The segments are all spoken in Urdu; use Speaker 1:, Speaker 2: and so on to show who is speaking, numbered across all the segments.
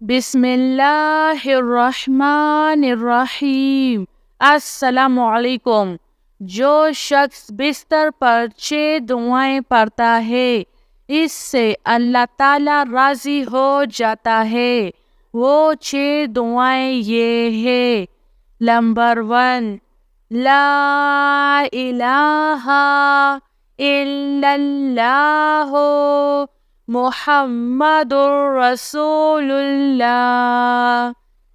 Speaker 1: بسم اللہ الرحمن الرحیم۔ السلام علیکم۔ جو شخص بستر پر 6 دعائیں پڑھتا ہے اس سے اللہ تعالیٰ راضی ہو جاتا ہے۔ وہ 6 دعائیں یہ ہے۔ نمبر 1، لا الہ الا اللہ محمد رسول اللہ۔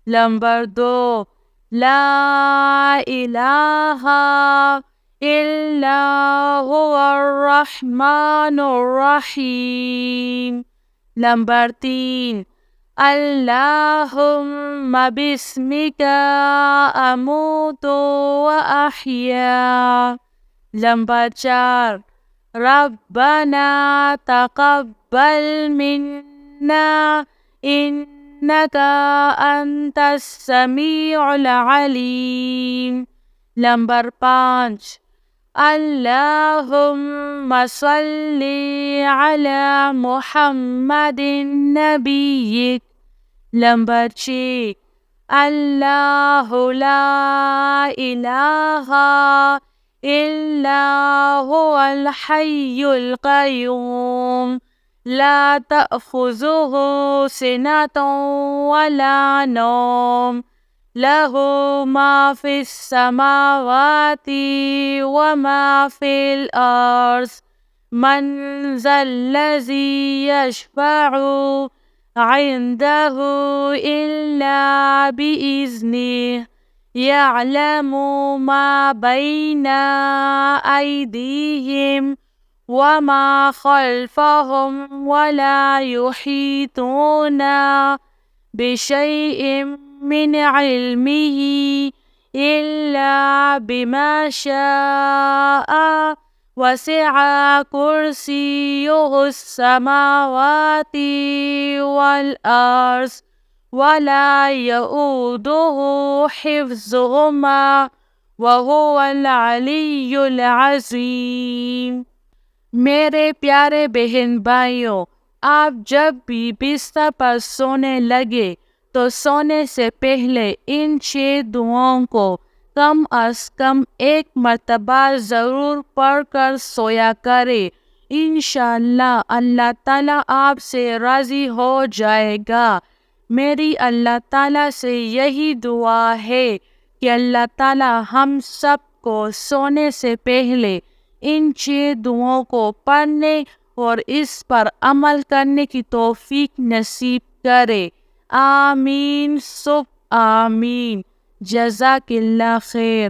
Speaker 1: نمبر 2، لا الہ الا هو الرحمن الرحیم۔ نمبر 3، اللہم بسمک اموت واحیا۔ نمبر 4، ربنا تقبل منا انک انت السمیع العلیم۔ نمبر 5، اللہم صلی علی محمد نبیک۔ نمبر 6، اللہ لا الہ الا هو الحی القیوم لا تأخذہ سنۃ ولا نوم لہ ما فی السماوات وما فی الارض من ذا الذی یشفع عنده الا بإذنه يعلم ما بين أيديهم وما خلفهم ولا يحيطون بشيء من علمه إلا بما شاء وسع كرسيه السماوات والأرض ولا يؤوده حفظهما وهو العلی العظیم۔ میرے پیارے بہن بھائیوں، آپ جب بھی بستر پر سونے لگے تو سونے سے پہلے ان 6 دعاؤں کو کم از کم 1 مرتبہ ضرور پڑھ کر سویا کرے۔ انشاءاللہ اللہ تعالیٰ آپ سے راضی ہو جائے گا۔ میری اللہ تعالیٰ سے یہی دعا ہے کہ اللہ تعالیٰ ہم سب کو سونے سے پہلے ان 6 دعاؤں کو پڑھنے اور اس پر عمل کرنے کی توفیق نصیب کرے۔ آمین سب آمین۔ جزاک اللہ خیر۔